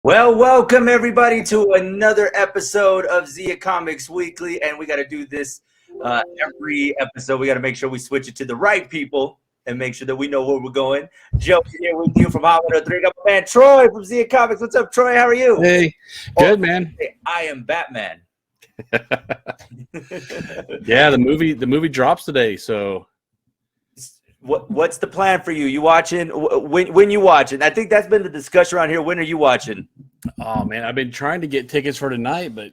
Well, welcome everybody to another episode of Ziacomics Weekly, and we got to do this every episode. We got to make sure we switch it to the right people and make sure that we know where we're going. Joe here with you from Hollywood 3. Got my man Troy from Ziacomics. What's up, Troy? How are you? Hey, good, man. I am Batman. Yeah, the movie drops today, so what's the plan for you? You watching? When you watching? I think that's been the discussion around here. When are you watching? oh man, I've been trying to get tickets for tonight, but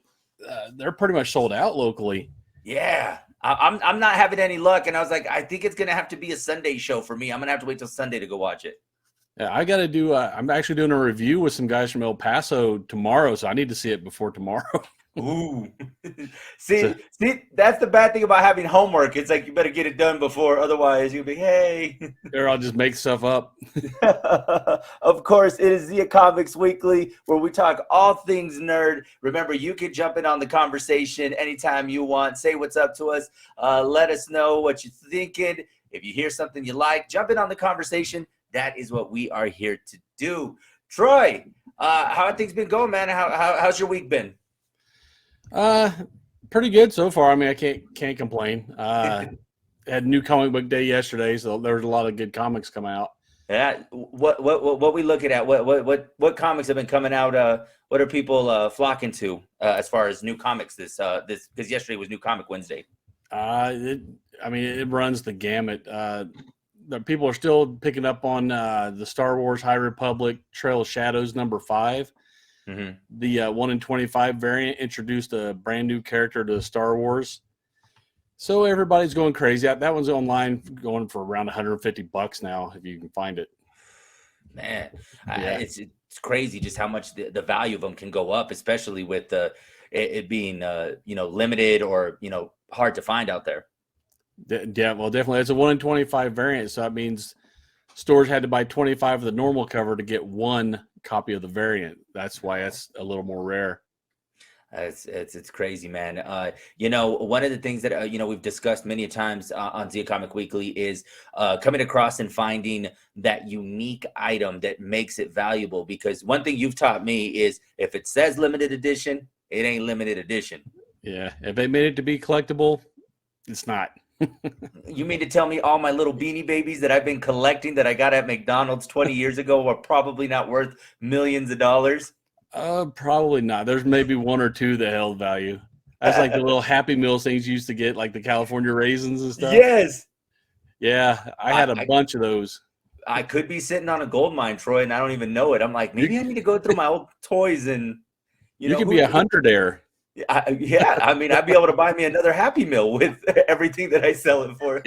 they're pretty much sold out locally. Yeah, I'm not having any luck, and I was like, I think it's gonna have to be a Sunday show for me. I'm gonna have to wait till Sunday to go watch it. Yeah, I got to do. I'm actually doing a review with some guys from El Paso tomorrow, so I need to see it before tomorrow. Ooh, see, that's the bad thing about having homework. It's like you better get it done before, otherwise you'll be, hey. Or I'll just make stuff up. Of course, it is Ziacomics Weekly, where we talk all things nerd. Remember, you can jump in on the conversation anytime you want. Say what's up to us. Let us know what you're thinking. If you hear something you like, jump in on the conversation. That is what we are here to do. Troy, how have things been going, man? How's your week been? Pretty good so far. I mean, I can't complain. Had new comic book day yesterday, so there was a lot of good comics come out. Yeah, what we looking at? What comics have been coming out? What are people flocking to as far as new comics this because yesterday was New Comic Wednesday. It runs the gamut. The people are still picking up on the Star Wars High Republic Trail of Shadows #5. Mm-hmm. The 1 in 25 variant introduced a brand new character to Star Wars. So everybody's going crazy. That one's online, going for around $150 now, if you can find it. Man, yeah. It's crazy just how much the value of them can go up, especially with it being limited or hard to find out there. Yeah, well, definitely. It's a 1 in 25 variant, so that means stores had to buy 25 of the normal cover to get one copy of the variant. That's why it's a little more rare. It's crazy, man. One of the things that we've discussed many times on Ziacomic Weekly is coming across and finding that unique item that makes it valuable. Because one thing you've taught me is if it says limited edition, it ain't limited edition. Yeah, if they made it to be collectible, it's not. You mean to tell me all my little Beanie Babies that I've been collecting that I got at McDonald's 20 years ago are probably not worth millions of dollars? Probably not. There's maybe one or two that held value. That's like the little Happy Meal things you used to get, like the California raisins and stuff. Yes. Yeah, I had a bunch of those. I could be sitting on a gold mine, Troy, and I don't even know it. I'm like, maybe I need to go through my old toys and, you could be a hunter-dare. I'd be able to buy me another Happy Meal with everything that I sell it for.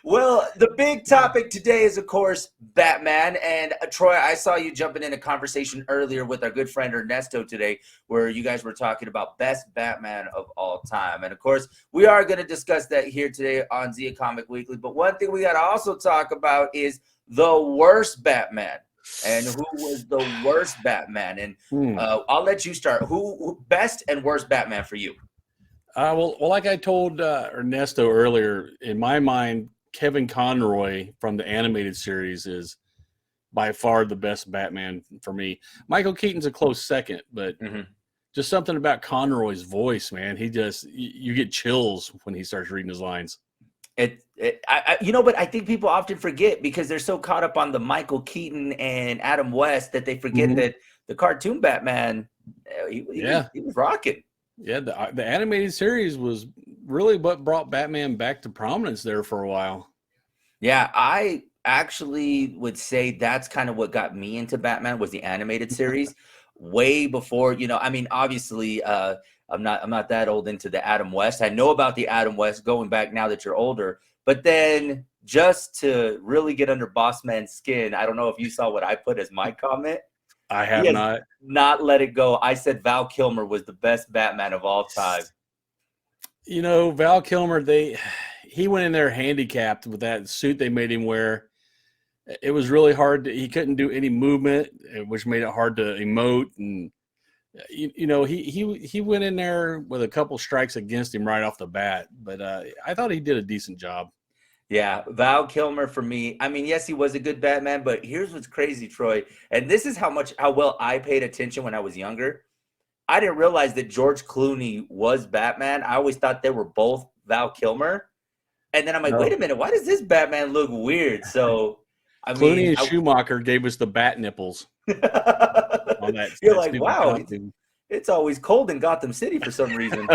Well, the big topic today is, of course, Batman. And Troy, I saw you jumping in a conversation earlier with our good friend Ernesto today, where you guys were talking about best Batman of all time. And of course, we are going to discuss that here today on Ziacomic Weekly. But one thing we got to also talk about is the worst Batman. And who was the worst Batman? And I'll let you start. Who best and worst Batman for you? Well, like I told Ernesto earlier, in my mind, Kevin Conroy from the animated series is by far the best Batman for me. Michael Keaton's a close second, but just something about Conroy's voice, man. He just you get chills when he starts reading his lines. But I think people often forget because they're so caught up on the Michael Keaton and Adam West that they forget that the cartoon Batman, he was rocking. Yeah, the animated series was really what brought Batman back to prominence there for a while. Yeah, I actually would say that's kind of what got me into Batman was the animated series. Way before, obviously, I'm not that old into the Adam West. I know about the Adam West going back now that you're older, but then just to really get under Boss Man's skin, I don't know if you saw what I put as my comment. I have not let it go. I said Val Kilmer was the best Batman of all time. Val Kilmer, he went in there handicapped with that suit they made him wear. It was really hard. He couldn't do any movement, which made it hard to emote. And he went in there with a couple strikes against him right off the bat. But I thought he did a decent job. Yeah, Val Kilmer for me. I mean, yes, he was a good Batman, but here's what's crazy, Troy. And this is how well I paid attention when I was younger. I didn't realize that George Clooney was Batman. I always thought they were both Val Kilmer. And then I'm like, wait No. a minute, why does this Batman look weird? So, I Clooney mean, and Schumacher gave us the bat nipples on you're that like, stupid wow, costume. it's always cold in Gotham City for some reason.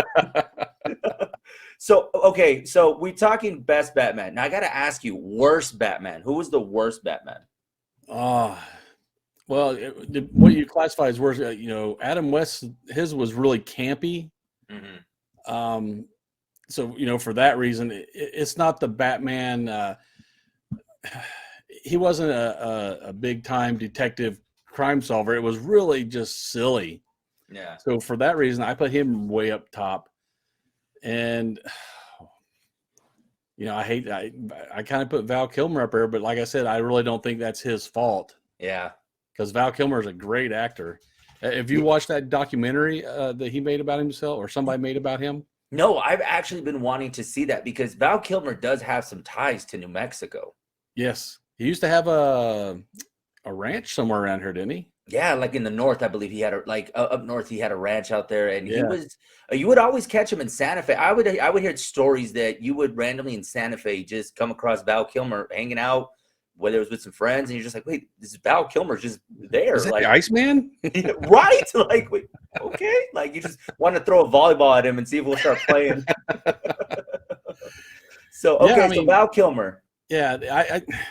So, okay, so we're talking best Batman. Now, I got to ask you, worst Batman. Who was the worst Batman? Oh, well, what you classify as worst, Adam West, his was really campy. Mm-hmm. So, for that reason, it's not the Batman. He wasn't a big time detective crime solver. It was really just silly. Yeah. So for that reason, I put him way up top. And I kind of put Val Kilmer up there, but like I said, I really don't think that's his fault. Yeah. Because Val Kilmer is a great actor. Have you watched that documentary that he made about himself, or somebody made about him? No, I've actually been wanting to see that because Val Kilmer does have some ties to New Mexico. Yes, he used to have a ranch somewhere around here, didn't he? Yeah, like in the north, I believe he had up north. He had a ranch out there, and he Yeah. was. You would always catch him in Santa Fe. I would hear stories that you would randomly in Santa Fe just come across Val Kilmer hanging out, whether it was with some friends, and you're just like, wait, this is Val Kilmer just there, Is that like the Iceman? right? Like, wait, okay, like you just want to throw a volleyball at him and see if we'll start playing. So okay, Yeah, I mean, so Val Kilmer. Yeah,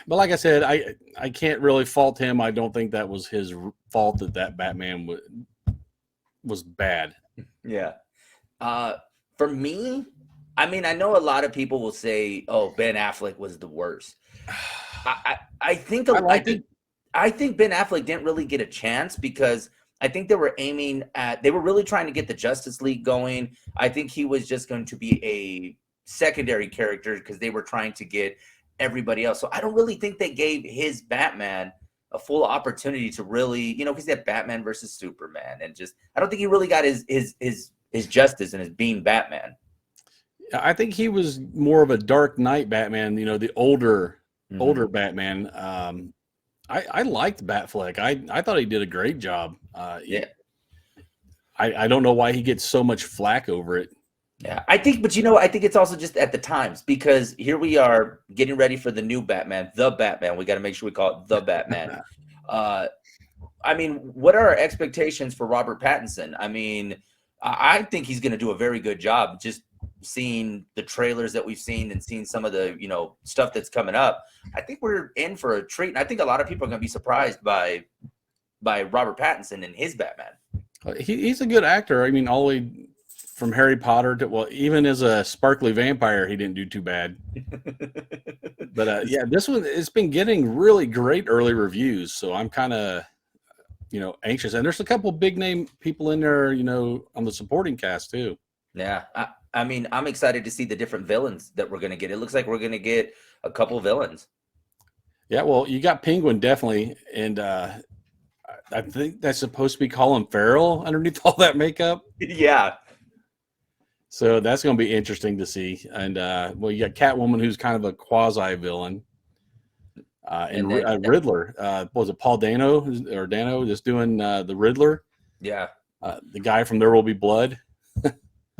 but like I said, I can't really fault him. I don't think that was his fault that Batman was bad. Yeah. For me, I mean, I know a lot of people will say, "Oh, Ben Affleck was the worst." I think Ben Affleck didn't really get a chance because I think they were really trying to get the Justice League going. I think he was just going to be a secondary character because they were trying to get everybody else. So I don't really think they gave his Batman a full opportunity to really, because he had Batman versus Superman, and just I don't think he really got his justice and his being Batman. I think he was more of a Dark Knight Batman, the older Batman. I liked Batfleck. I thought he did a great job. Yeah. I don't know why he gets so much flack over it. Yeah, I think it's also just at the times because here we are getting ready for the new Batman, the Batman. We got to make sure we call it the Batman. I mean, what are our expectations for Robert Pattinson? I mean, I think he's going to do a very good job. Just seeing the trailers that we've seen and seeing some of the stuff that's coming up, I think we're in for a treat. And I think a lot of people are going to be surprised by Robert Pattinson and his Batman. He's a good actor. I mean, all the way from Harry Potter to, even as a sparkly vampire, he didn't do too bad. But yeah, this one, it's been getting really great early reviews. So I'm kind of, anxious. And there's a couple big name people in there, on the supporting cast too. Yeah. I mean, I'm excited to see the different villains that we're going to get. It looks like we're going to get a couple villains. Yeah, well, you got Penguin definitely. And I think that's supposed to be Colin Farrell underneath all that makeup. Yeah. So that's going to be interesting to see. And, you got Catwoman, who's kind of a quasi-villain. And then, Riddler. Was it Paul Dano just doing the Riddler? Yeah. The guy from There Will Be Blood.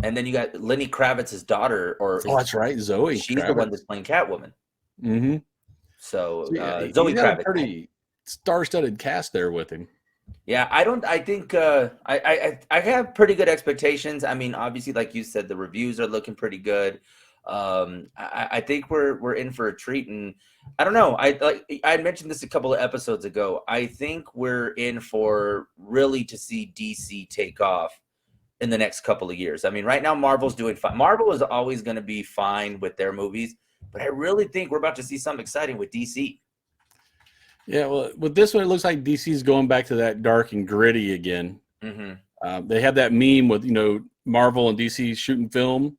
And then you got Lenny Kravitz's daughter. That's right, Zoe. She's the one that's playing Catwoman. Mm-hmm. So Zoe Kravitz. A pretty star-studded cast there with him. Yeah, I think I have pretty good expectations. I mean, obviously, like you said, the reviews are looking pretty good. I think we're in for a treat, and I don't know. I mentioned this a couple of episodes ago. I think we're in for really to see DC take off in the next couple of years. I mean, right now Marvel's doing fine. Marvel is always going to be fine with their movies, but I really think we're about to see something exciting with DC. Yeah, well, with this one, it looks like DC's going back to that dark and gritty again. Mm-hmm. They have that meme with, Marvel and DC shooting film,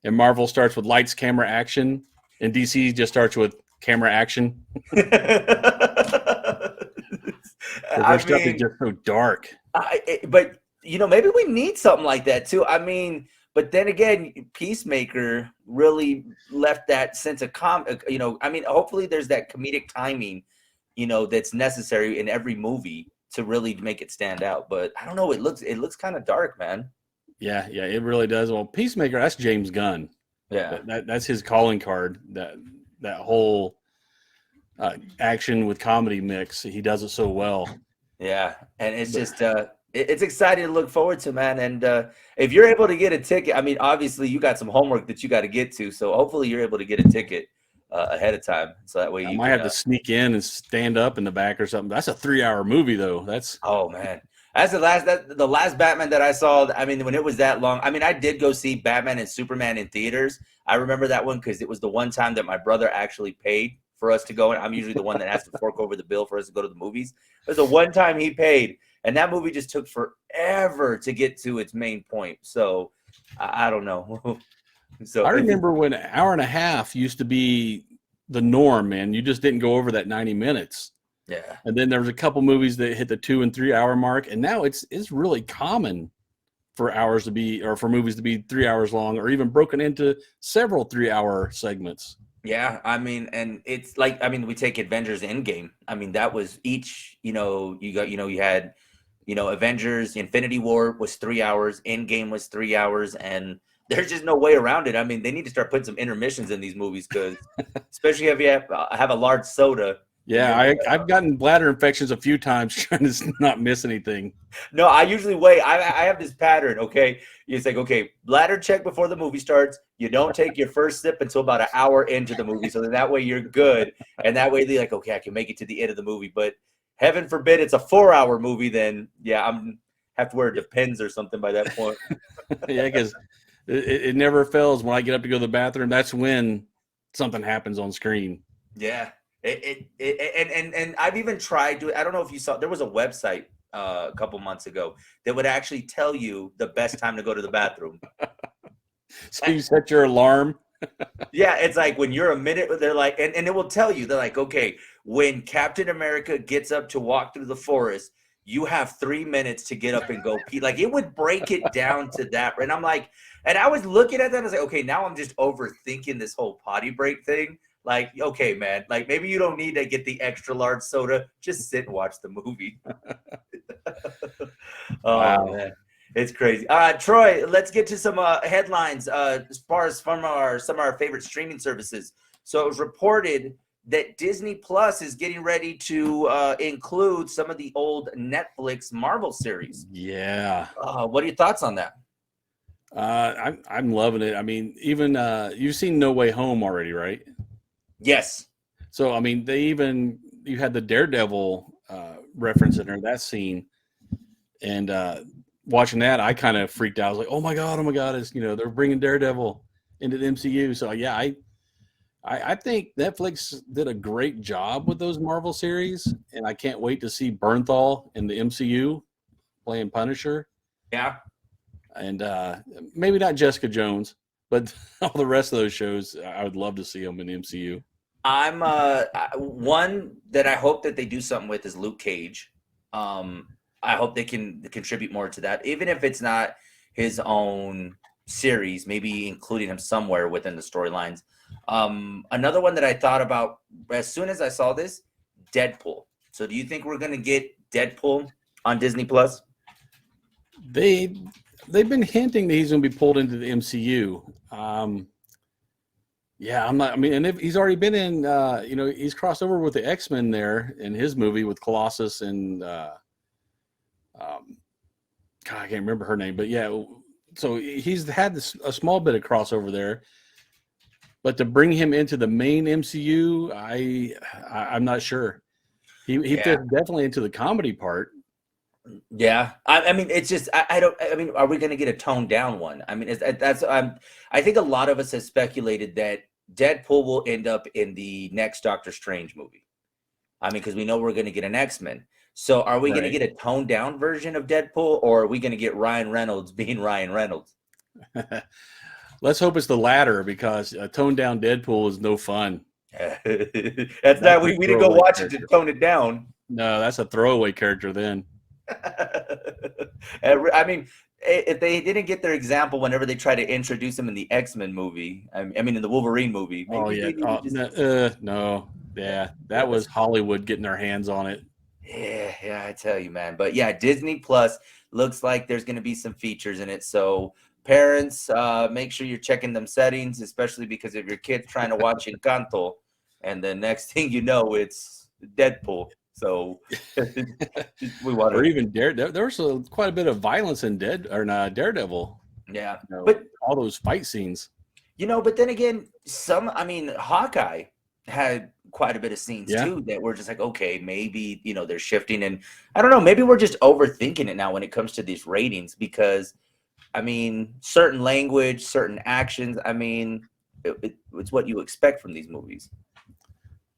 and Marvel starts with lights, camera, action, and DC just starts with camera, action. Their stuff is just so dark. But maybe we need something like that too. I mean, But then again, Peacemaker really left that sense of I mean, hopefully there's that comedic timing, that's necessary in every movie to really make it stand out. But I don't know, it looks kind of dark, man. Yeah, it really does. Well, Peacemaker, that's James Gunn. Yeah. That's his calling card. That whole action with comedy mix, he does it so well. Yeah, and it's just it's exciting to look forward to, man. And if you're able to get a ticket, I mean, obviously you got some homework that you got to get to, so hopefully you're able to get a ticket ahead of time, so that way I you might can, have to sneak in and stand up in the back or something. That's a 3-hour movie, though. That's oh man, that's the last Batman that I saw. I mean, when it was that long, I mean, I did go see Batman and Superman in theaters. I remember that one because it was the one time that my brother actually paid for us to go. And I'm usually the one that has to fork over the bill for us to go to the movies. It was the one time he paid, and that movie just took forever to get to its main point. So I don't know. So I remember when an hour and a half used to be the norm, man. You just didn't go over that 90 minutes. Yeah. And then there was a couple movies that hit the 2 and 3 hour mark, and now it's really common for movies to be 3 hours long, or even broken into several 3-hour segments. Yeah, I mean, and it's like, I mean, we take Avengers Endgame. I mean, that was each, you had, Avengers Infinity War was 3 hours, Endgame was 3 hours, and there's just no way around it. I mean, they need to start putting some intermissions in these movies, because especially if you have a large soda. Yeah, I've gotten bladder infections a few times trying to not miss anything. No, I usually wait. I have this pattern, okay? It's like, okay, bladder check before the movie starts. You don't take your first sip until about an hour into the movie, so then that way you're good. And that way they're like, okay, I can make it to the end of the movie. But heaven forbid it's a 4-hour movie, then, yeah, I'm have to wear Depends or something by that point. Yeah, because it never fails. When I get up to go to the bathroom, that's when something happens on screen. Yeah. And I've even tried to, I don't know if you saw, there was a website a couple months ago that would actually tell you the best time to go to the bathroom. So you set your alarm. Yeah, it's like when you're a minute, they're like, and it will tell you, they're like, okay, when Captain America gets up to walk through the forest, you have 3 minutes to get up and go pee. Like, it would break it down to that. And I'm like, and I was looking at that, I was like, okay, now I'm just overthinking this whole potty break thing. Like, okay, man, like maybe you don't need to get the extra large soda. Just sit and watch the movie. Oh, Wow. man. It's crazy. Troy, let's get to some headlines as far as from some of our favorite streaming services. So it was reported that Disney Plus is getting ready to include some of the old Netflix Marvel series. Yeah. What are your thoughts on that? I'm loving it. I mean, even you've seen No Way Home already, right? Yes. So I mean, you had the Daredevil reference in there, that scene, and watching that, I kind of freaked out. I was like, oh my god, it's they're bringing Daredevil into the MCU. So yeah, I think Netflix did a great job with those Marvel series, and I can't wait to see Bernthal in the MCU playing Punisher. Yeah. And maybe not Jessica Jones, but all the rest of those shows, I would love to see them in the MCU. I'm one that I hope that they do something with is Luke Cage. I hope they can contribute more to that, even if it's not his own series, maybe including him somewhere within the storylines. Another one that I thought about as soon as I saw this, Deadpool. So do you think we're going to get Deadpool on Disney Plus? They've been hinting that he's going to be pulled into the MCU. Yeah, I'm not. I mean, and he's already been in. He's crossed over with the X-Men there in his movie with Colossus and God, I can't remember her name, but yeah. So he's had a small bit of crossover there, but to bring him into the main MCU, I'm not sure. He fits definitely into the comedy part. Yeah, I mean, it's just I don't. I mean, are we going to get a toned down one? I mean, I think a lot of us have speculated that Deadpool will end up in the next Doctor Strange movie. I mean, because we know we're going to get an X-Men. So are we going to get a toned down version of Deadpool, or are we going to get Ryan Reynolds being Ryan Reynolds? Let's hope it's the latter, because a toned down Deadpool is no fun. That's not. We didn't go watch it to tone it down. No, that's a throwaway character then. I mean, if they didn't get their example whenever they try to introduce him in the X-Men movie, I mean in the Wolverine movie, maybe Oh yeah, they need to just no, yeah, that was Hollywood getting their hands on it. yeah, I tell you, man. But yeah, Disney Plus looks like there's going to be some features in it. So parents, make sure you're checking them settings, especially because if your kid's trying to watch Encanto, and the next thing you know, it's Deadpool. So we want Or to, even Daredevil. There was quite a bit of violence in Daredevil. yeah. You know, But all those fight scenes. but then again, I mean, Hawkeye had quite a bit of scenes Yeah. too that were just like, okay, maybe, they're shifting. And I don't know, maybe we're just overthinking it now when it comes to these ratings because, I mean, certain language, certain actions, I mean, it's what you expect from these movies.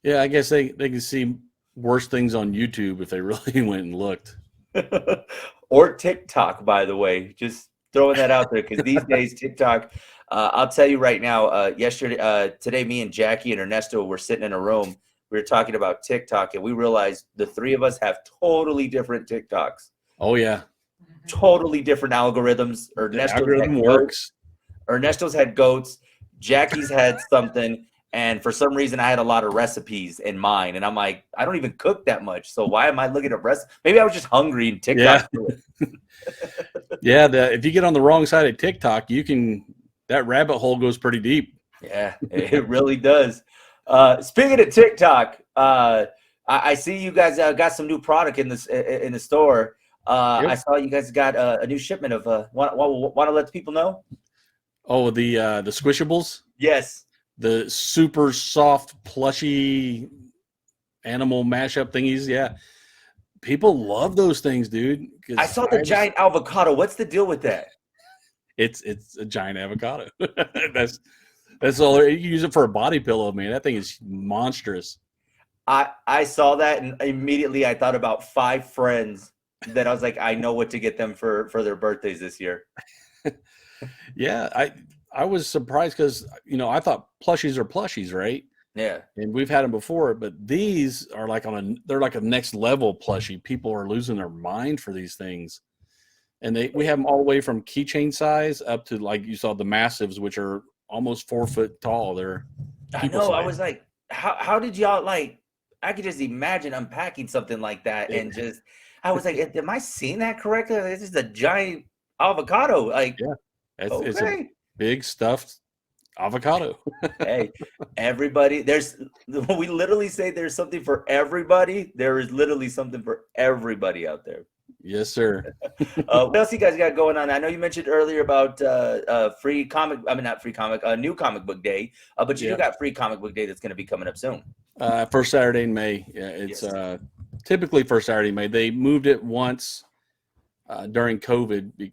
Yeah, I guess they can see worse things on YouTube if they really went and looked. Or TikTok, by the way, just throwing that out there because these days TikTok, I'll tell you right now, today, me and Jackie and Ernesto were sitting in a room. We were talking about TikTok and we realized the three of us have totally different TikToks, Oh yeah, totally different algorithms. the algorithm works. Ernesto's had goats. Jackie's had something. And for some reason, I had a lot of recipes in mine. And I'm like, I don't even cook that much. So why am I looking at recipes? Maybe I was just hungry and TikTok. Yeah. Yeah, if you get on the wrong side of TikTok, that rabbit hole goes pretty deep. Yeah, it really does. Speaking of TikTok, I see you guys got some new product in the store. Yep. I saw you guys got a new shipment of. Want to let the people know? Oh, the Squishables. Yes. The super soft, plushy animal mashup thingies. Yeah. People love those things, dude. I saw the giant avocado. What's the deal with that? It's a giant avocado. That's all. You use it for a body pillow, man. That thing is monstrous. I saw that and immediately I thought about 5 friends that I was like, I know what to get them for their birthdays this year. Yeah, I was surprised because I thought plushies are plushies, right? Yeah. And we've had them before, but these are they're like a next level plushie. People are losing their mind for these things. And we have them all the way from keychain size up to, like you saw, the massives, which are almost 4 foot tall. They're I know. I was like, how did y'all I could just imagine unpacking something like that and just, I was like, am I seeing that correctly? This is a giant avocado. Like, yeah, it's okay. a big stuffed avocado. Hey, everybody, we literally say there's something for everybody. There is literally something for everybody out there. Yes, sir. What else you guys got going on? I know you mentioned earlier about new comic book day, but you do got free comic book day that's going to be coming up soon. First Saturday in May. Yeah, it's typically first Saturday in May. They moved it once during COVID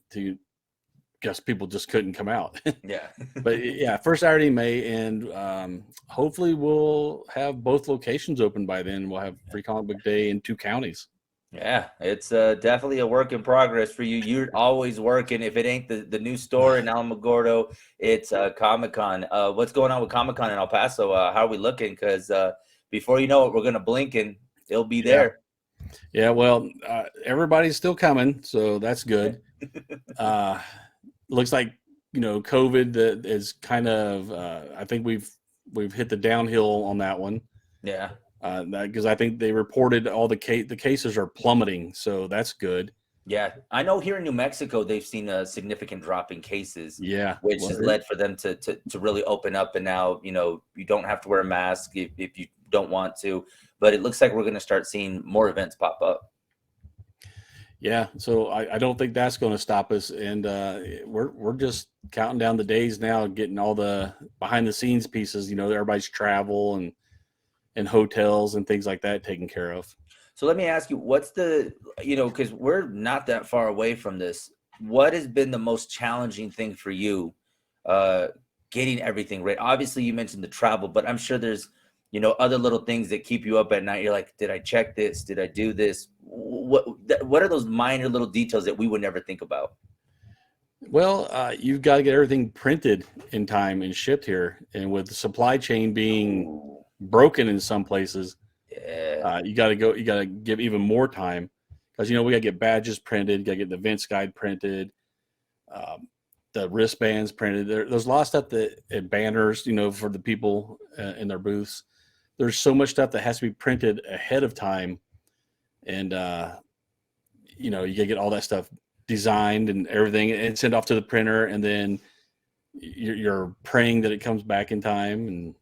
guess people just couldn't come out. Yeah. But yeah, first Saturday in May, and hopefully we'll have both locations open by then. We'll have free comic book day in 2 counties. Yeah, it's definitely a work in progress for you. You're always working. If it ain't the new store in Alamogordo, it's Comic-Con. What's going on with Comic-Con in El Paso? How are we looking? Because before you know it, we're going to blink and it'll be there. Yeah, well, everybody's still coming, so that's good. Looks like, COVID is kind of, I think we've hit the downhill on that one. Yeah. Because I think they reported all the cases are plummeting, so that's good. Yeah, I know here in New Mexico they've seen a significant drop in cases. Yeah, which has led for them to really open up, and now you don't have to wear a mask if you don't want to. But it looks like we're going to start seeing more events pop up. Yeah, so I don't think that's going to stop us, and we're just counting down the days now, getting all the behind the scenes pieces. Everybody's travel and hotels and things like that taken care of. So let me ask you, what's because we're not that far away from this. What has been the most challenging thing for you getting everything right? Obviously, you mentioned the travel, but I'm sure there's, other little things that keep you up at night. You're like, did I check this? Did I do this? What are those minor little details that we would never think about? Well, you've got to get everything printed in time and shipped here. And with the supply chain being broken in some places, you got to give even more time because we got to get badges printed, got to get the events guide printed, the wristbands printed. There's a lot of stuff that banners, for the people in their booths. There's so much stuff that has to be printed ahead of time, and you gotta get all that stuff designed and everything, and sent off to the printer, and then you're praying that it comes back in time. And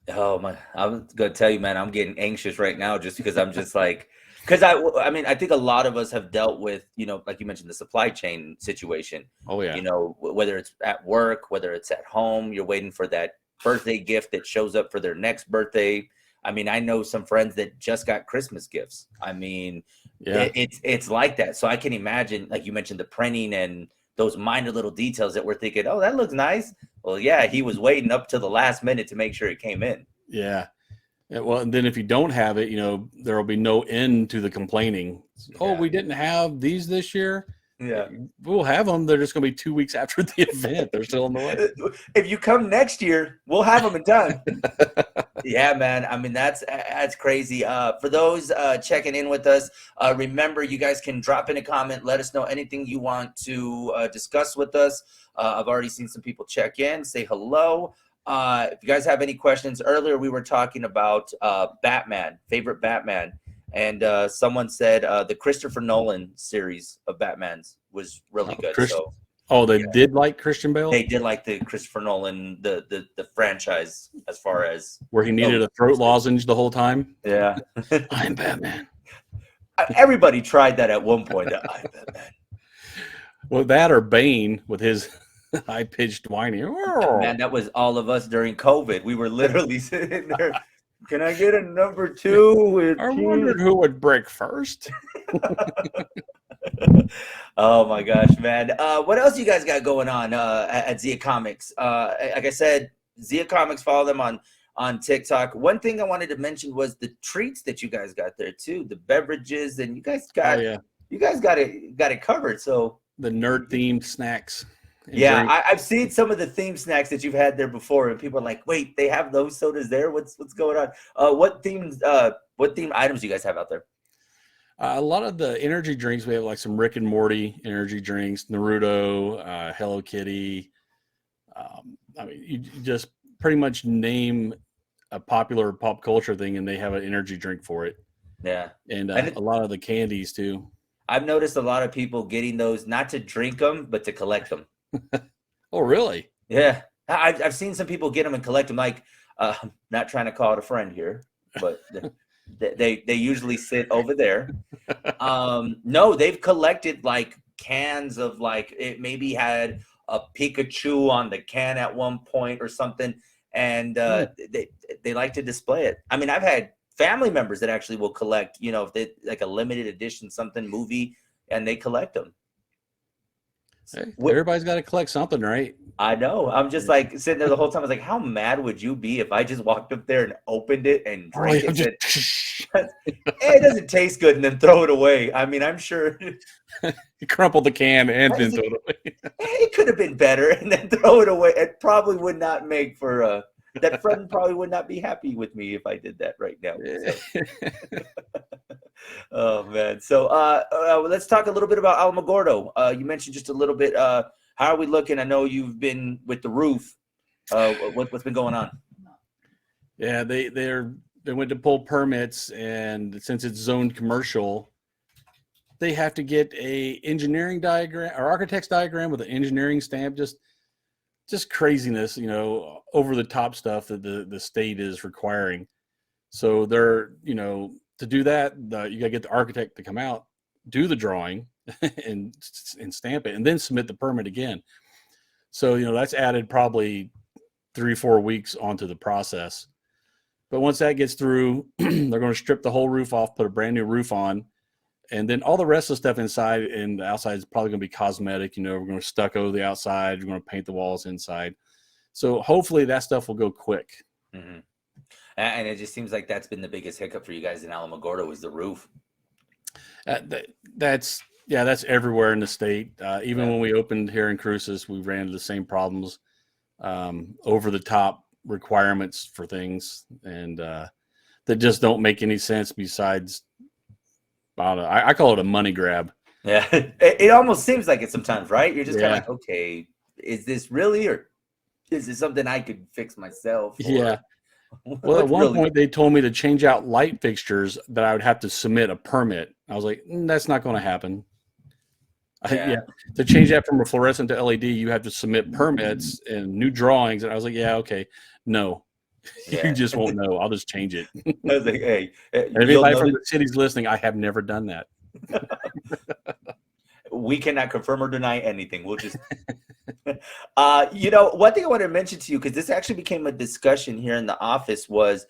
oh my, I'm gonna tell you, man, I'm getting anxious right now just because I'm just like, because I mean, I think a lot of us have dealt with, like you mentioned, the supply chain situation. Oh yeah. Whether it's at work, whether it's at home, you're waiting for that birthday gift that shows up for their next birthday. I mean, I know some friends that just got Christmas gifts. I mean, yeah, it's like that. So I can imagine, like you mentioned, the printing and those minor little details that we're thinking, oh, that looks nice. Well, yeah, he was waiting up to the last minute to make sure it came in. Yeah. Well, and then if you don't have it, there will be no end to the complaining. Oh, we didn't have these this year. Yeah, we'll have them. They're just going to be 2 weeks after the event. They're still in the way. If you come next year, we'll have them done. Yeah, man. I mean, that's crazy. For those checking in with us, remember, you guys can drop in a comment. Let us know anything you want to discuss with us. I've already seen some people check in, say hello. If you guys have any questions, earlier we were talking about Batman, favorite Batman. And someone said the Christopher Nolan series of Batmans was really good. They did like Christian Bale? They did like the Christopher Nolan, the franchise, as far as where he needed a throat lozenge the whole time. Yeah. I'm Batman. Everybody tried that at one point. I'm Batman. Well, that or Bane with his high-pitched whining. Man, that was all of us during COVID. We were literally sitting there. Can I get a number 2? I wondered who would break first. Oh my gosh, man. What else you guys got going on at ziacomics? Like I said, ziacomics, follow them on TikTok. One thing I wanted to mention was the treats that you guys got there too, the beverages, and you guys got it covered. So the nerd themed snacks. Yeah, I've seen some of the theme snacks that you've had there before, and people are like, "Wait, they have those sodas there? What's going on?" What themed items do you guys have out there? A lot of the energy drinks. We have like some Rick and Morty energy drinks, Naruto, Hello Kitty. I mean, you just pretty much name a popular pop culture thing, and they have an energy drink for it. Yeah, and a lot of the candies too. I've noticed a lot of people getting those not to drink them, but to collect them. Oh, really? Yeah, I've seen some people get them and collect them. Like, not trying to call it a friend here, but they usually sit over there. No, they've collected like cans of, like, it maybe had a Pikachu on the can at one point or something, and they like to display it. I mean, I've had family members that actually will collect, if they like a limited edition something movie, and they collect them. Hey, everybody's got to collect something, right? I know. I'm just like sitting there the whole time. I was like, how mad would you be if I just walked up there and opened it and drank it? It doesn't taste good, and then throw it away. I mean, I'm sure you crumpled the can and then throw it away. It could have been better, and then throw it away. It probably would not make for that friend probably would not be happy with me if I did that right now. So. Oh man. So let's talk a little bit about Alamogordo. You mentioned just a little bit. How are we looking? I know you've been with the roof. What's been going on? Yeah, they went to pull permits, and since it's zoned commercial, they have to get a engineering diagram or architect's diagram with an engineering stamp. Just craziness, over the top stuff that the state is requiring. So they're, to do that, you got to get the architect to come out, do the drawing and stamp it, and then submit the permit again. So, that's added probably 3-4 weeks onto the process. But once that gets through, they're going to strip the whole roof off, put a brand new roof on, and then all the rest of the stuff inside and the outside is probably going to be cosmetic. We're going to stucco the outside, we're going to paint the walls inside. So hopefully that stuff will go quick. Mm-hmm. And it just seems like that's been the biggest hiccup for you guys in Alamogordo is the roof. That's everywhere in the state. Even when we opened here in Cruces, we ran into the same problems, over the top requirements for things, and that just don't make any sense besides, I call it a money grab. Yeah, it almost seems like it sometimes, right? You're just kind of Yeah. like, okay, is this really, or is this something I could fix myself? Yeah. Or Well, at what's one really point they told me to change out light fixtures that I would have to submit a permit. I was like, that's not going to happen. Yeah. Yeah, to change that from a fluorescent to LED, you have to submit permits and new drawings. And I was like, yeah, okay, no, you Yeah. just won't know. I'll just change it. I was like, hey, And if you'll anybody from notice the city's listening, I have never done that. we cannot confirm or deny anything. We'll just, one thing I want to mention to you, because this actually became a discussion here in the office, was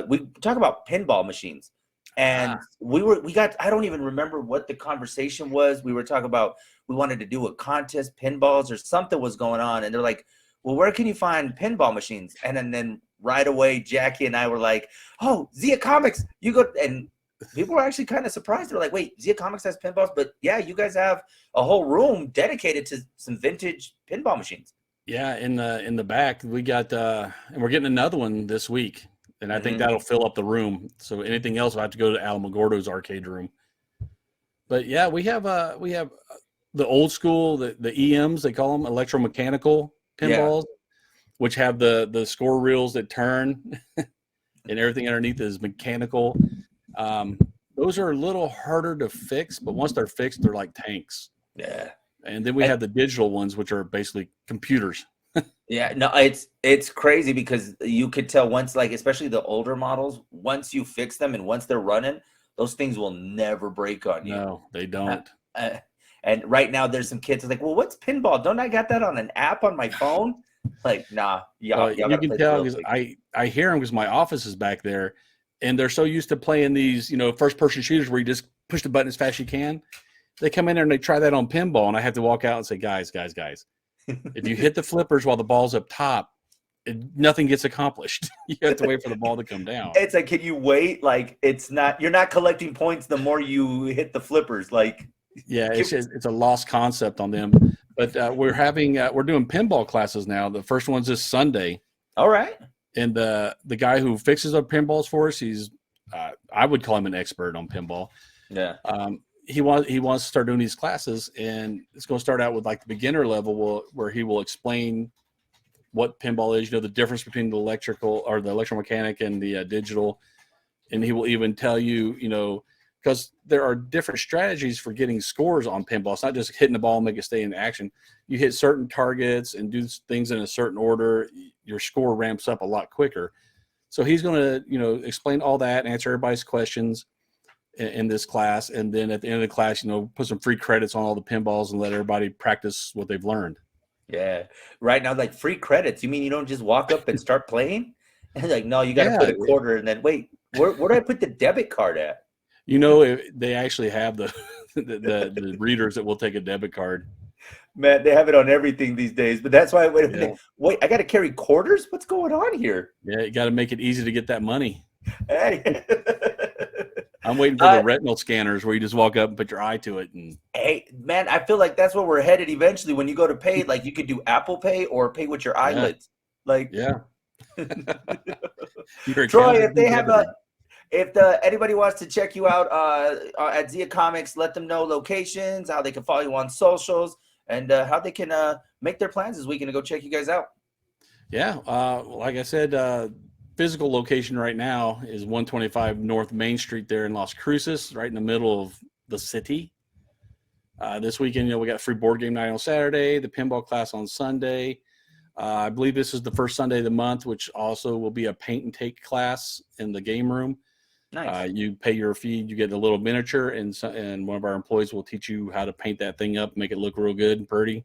we talk about pinball machines. And I don't even remember what the conversation was. We were talking about, we wanted to do a contest, pinballs or something was going on. And they're like, well, where can you find pinball machines? And then right away, Jackie and I were like, oh, ziacomics, you go. And people were actually kind of surprised. They're like, wait, ziacomics has pinballs? But yeah, you guys have a whole room dedicated to some vintage pinball machines. Yeah, in the back we got, and we're getting another one this week, and I think that'll fill up the room. So anything else, I have to go to Alamogordo's arcade room. But yeah, we have the old school, the EMs, they call them, electromechanical pinballs, which have the score reels that turn, and everything underneath is mechanical. Those are a little harder to fix, but once they're fixed, they're like tanks. Yeah. And then we have the digital ones, which are basically computers. Yeah, no, it's crazy because you could tell once, like, especially the older models, once you fix them and once they're running, those things will never break on you. No, they don't. And right now there's some kids like, well, what's pinball? Don't I got that on an app on my phone? Like, nah, You can tell because I hear them because my office is back there, and they're so used to playing these, first person shooters where you just push the button as fast as you can. They come in there and they try that on pinball, and I have to walk out and say, guys, if you hit the flippers while the ball's up top, nothing gets accomplished. You have to wait for the ball to come down. It's like, can you wait? Like, you're not collecting points the more you hit the flippers. Like, yeah, it's a lost concept on them. But we're doing pinball classes now. The first one's this Sunday. All right. And the guy who fixes our pinballs for us, he's I would call him an expert on pinball. Yeah. He wants to start doing these classes, and it's going to start out with like the beginner level where he will explain what pinball is, the difference between the electrical or the electromechanic and the digital. And he will even tell you, because there are different strategies for getting scores on pinball. It's not just hitting the ball and make it stay in action. You hit certain targets and do things in a certain order, your score ramps up a lot quicker. So he's going to, explain all that, answer everybody's questions in this class. And then at the end of the class, put some free credits on all the pinballs and let everybody practice what they've learned. Yeah. Right now, like, free credits. You mean you don't just walk up and start playing? And like, no, you got to put a quarter and then wait, where do I put the debit card at? They actually have the readers that will take a debit card. Man, they have it on everything these days. But that's why, wait, I got to carry quarters? What's going on here? Yeah, you got to make it easy to get that money. Hey. I'm waiting for the retinal scanners where you just walk up and put your eye to it. And hey, man, I feel like that's where we're headed eventually. When you go to pay, like, you could do Apple Pay or pay with your eyelids. Like, yeah. Troy, if anybody wants to check you out at ziacomics, let them know locations, how they can follow you on socials, and how they can make their plans this weekend to go check you guys out. Yeah, like I said, physical location right now is 125 North Main Street there in Las Cruces, right in the middle of the city. This weekend, we got free board game night on Saturday, the pinball class on Sunday. I believe this is the first Sunday of the month, which also will be a paint and take class in the game room. Nice. You pay your fee, you get a little miniature, and one of our employees will teach you how to paint that thing up, make it look real good and pretty.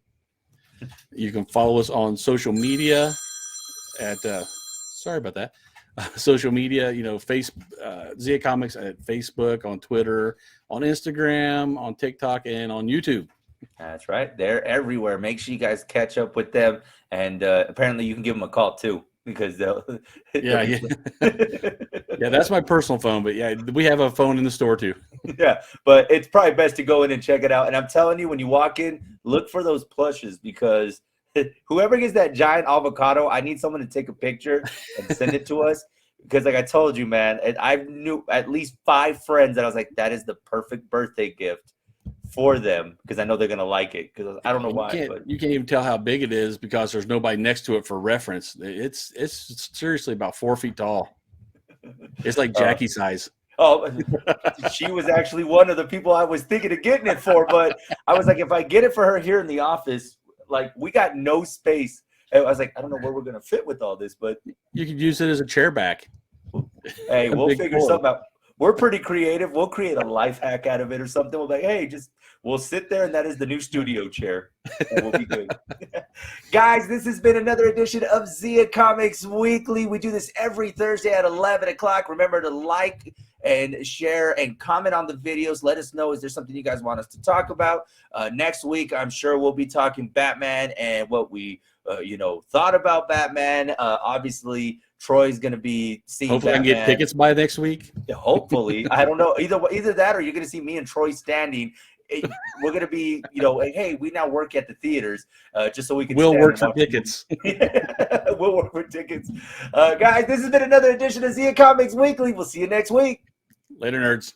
You can follow us on social media at sorry about that. Social media, ziacomics at Facebook, on Twitter, on Instagram, on TikTok, and on YouTube. That's right. They're everywhere. Make sure you guys catch up with them. And apparently you can give them a call too, because they'll. Yeah. Yeah, that's my personal phone. But yeah, we have a phone in the store too. Yeah, but it's probably best to go in and check it out. And I'm telling you, when you walk in, look for those plushes, because whoever gets that giant avocado, I need someone to take a picture and send it to us. Because like I told you, man, I knew at least 5 friends that I was like, that is the perfect birthday gift for them because I know they're gonna like it. Because I don't know why, but You can't even tell how big it is because there's nobody next to it for reference. It's seriously about 4 feet tall. It's like Jackie size. Oh, she was actually one of the people I was thinking of getting it for, but I was like, if I get it for her here in the office, like we got no space. And I was like, I don't know where we're gonna fit with all this, but you could use it as a chair back. Hey, we'll figure something out. We're pretty creative. We'll create a life hack out of it or something. We'll be like, hey, we'll sit there and that is the new studio chair. And we'll be good. Guys, this has been another edition of Ziacomics Weekly. We do this every Thursday at 11 o'clock. Remember to like and share and comment on the videos. Let us know, is there something you guys want us to talk about? Next week, I'm sure we'll be talking Batman and what we, thought about Batman. Obviously, Troy's going to be seeing Hopefully Batman. I can get tickets by next week. Hopefully. I don't know. Either that or you're going to see me and Troy standing. We're going to be, hey, we now work at the theaters just so we can We'll work for tickets. We'll work for tickets. Guys, this has been another edition of Ziacomics Weekly. We'll see you next week. Later, nerds.